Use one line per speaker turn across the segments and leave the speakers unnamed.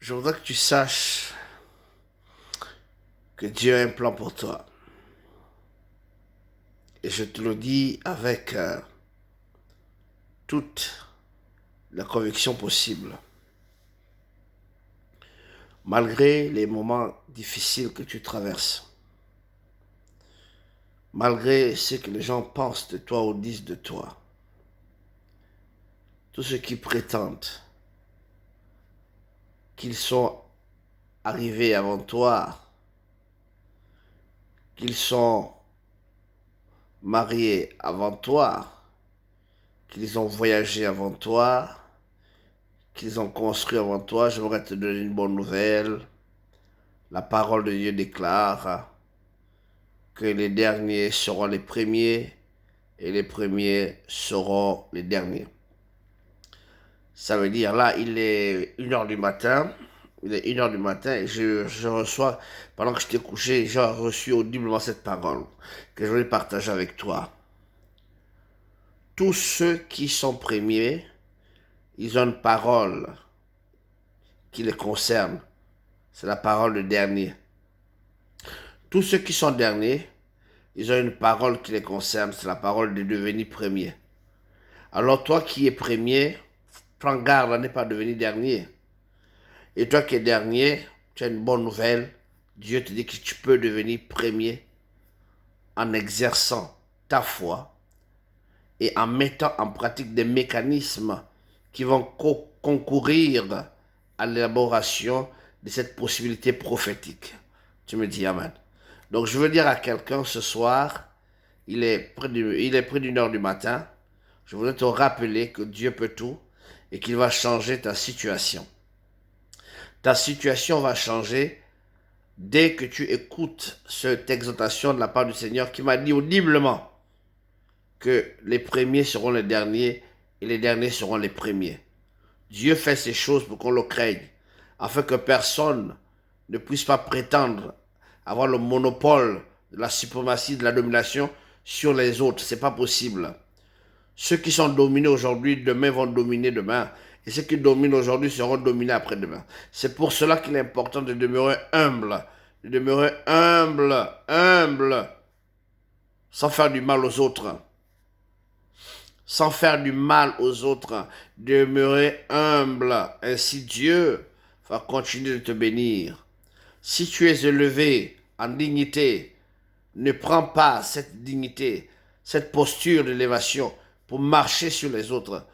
Je voudrais que tu saches que Dieu a un plan pour toi. Et je te le dis avec toute la conviction possible. Malgré les moments difficiles que tu traverses, malgré ce que les gens pensent de toi ou disent de toi, tous ceux qui prétendent qu'ils sont arrivés avant toi, qu'ils sont mariés avant toi, qu'ils ont voyagé avant toi, qu'ils ont construit avant toi, j'aimerais te donner une bonne nouvelle. La parole de Dieu déclare que les derniers seront les premiers et les premiers seront les derniers. Ça veut dire, là, il est 1 heure du matin. Il est 1 heure du matin et je reçois, pendant que j'étais couché, j'ai reçu audiblement cette parole que je voulais partager avec toi. Tous ceux qui sont premiers, ils ont une parole qui les concerne. C'est la parole de dernier. Tous ceux qui sont derniers, ils ont une parole qui les concerne. C'est la parole de devenir premier. Alors toi qui es premier, prends garde à ne pas devenir dernier. Et toi qui es dernier, tu as une bonne nouvelle. Dieu te dit que tu peux devenir premier en exerçant ta foi et en mettant en pratique des mécanismes qui vont concourir à l'élaboration de cette possibilité prophétique. Tu me dis Amen. Donc je veux dire à quelqu'un ce soir, il est près d'une heure du matin, je voudrais te rappeler que Dieu peut tout et qu'il va changer ta situation. Ta situation va changer dès que tu écoutes cette exhortation de la part du Seigneur qui m'a dit audiblement que les premiers seront les derniers et les derniers seront les premiers. Dieu fait ces choses pour qu'on le craigne, afin que personne ne puisse pas prétendre avoir le monopole de la suprématie, de la domination sur les autres. C'est pas possible. Ceux qui sont dominés aujourd'hui, demain vont dominer demain. Et ceux qui dominent aujourd'hui seront dominés après-demain. C'est pour cela qu'il est important de demeurer humble. De demeurer humble, sans faire du mal aux autres. Sans faire du mal aux autres. Demeurer humble. Ainsi Dieu va continuer de te bénir. Si tu es élevé en dignité, ne prends pas cette dignité, cette posture d'élévation pour marcher sur les autres.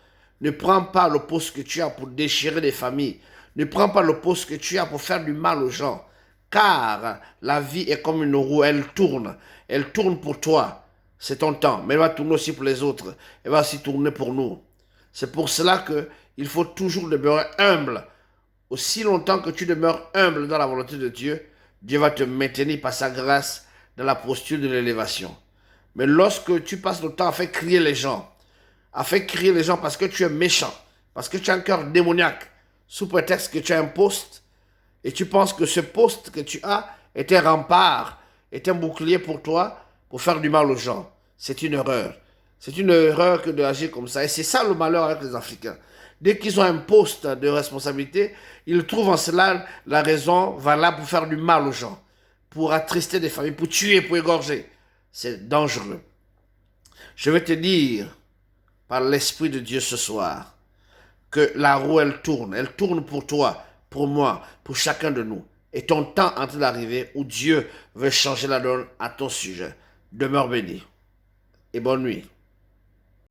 Ne prends pas le poste que tu as pour déchirer des familles. Ne prends pas le poste que tu as pour faire du mal aux gens. Car la vie est comme une roue, elle tourne. Elle tourne pour toi. C'est ton temps. Mais elle va tourner aussi pour les autres. Elle va aussi tourner pour nous. C'est pour cela qu'il faut toujours demeurer humble. Aussi longtemps que tu demeures humble dans la volonté de Dieu, Dieu va te maintenir par sa grâce dans la posture de l'élévation. Mais lorsque tu passes le temps à faire crier les gens parce que tu es méchant, parce que tu as un cœur démoniaque, sous prétexte que tu as un poste, et tu penses que ce poste que tu as est un rempart, est un bouclier pour toi, pour faire du mal aux gens. C'est une erreur. C'est une erreur que d'agir comme ça. Et c'est ça le malheur avec les Africains. Dès qu'ils ont un poste de responsabilité, ils trouvent en cela la raison valable pour faire du mal aux gens, pour attrister des familles, pour tuer, pour égorger. C'est dangereux. Je vais te dire, par l'Esprit de Dieu ce soir, que la roue, elle tourne pour toi, pour moi, pour chacun de nous. Et ton temps est en train d'arriver où Dieu veut changer la donne à ton sujet. Demeure béni et bonne nuit.